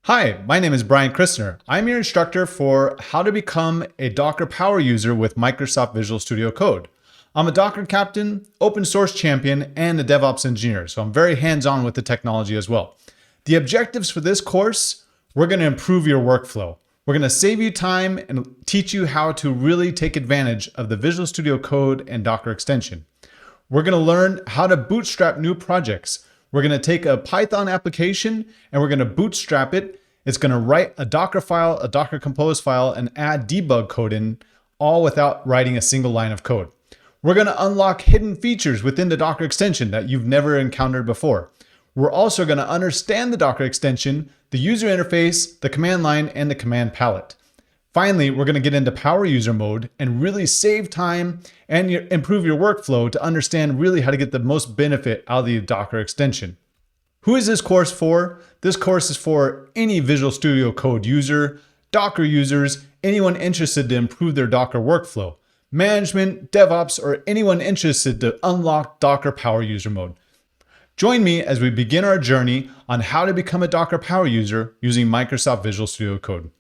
Hi, my name is Brian Christner. I'm your instructor for how to become a Docker Power user with Microsoft Visual Studio Code. I'm a Docker captain, open source champion, and a DevOps engineer, so I'm very hands-on with the technology as well. The objectives for this course, we're going to improve your workflow. We're going to save you time and teach you how to really take advantage of the Visual Studio Code and Docker extension. We're going to learn how to bootstrap new projects. We're going to take a Python application and we're going to bootstrap it. It's going to write a Docker file, a Docker Compose file, and add debug code in, all without writing a single line of code. We're going to unlock hidden features within the Docker extension that you've never encountered before. We're also going to understand the Docker extension, the user interface, the command line, and the command palette. Finally, we're going to get into power user mode and really save time and improve your workflow to understand really how to get the most benefit out of the Docker extension. Who is this course for? This course is for any Visual Studio Code user, Docker users, anyone interested to improve their Docker workflow, management, DevOps, or anyone interested to unlock Docker Power User mode. Join me as we begin our journey on how to become a Docker Power user using Microsoft Visual Studio Code.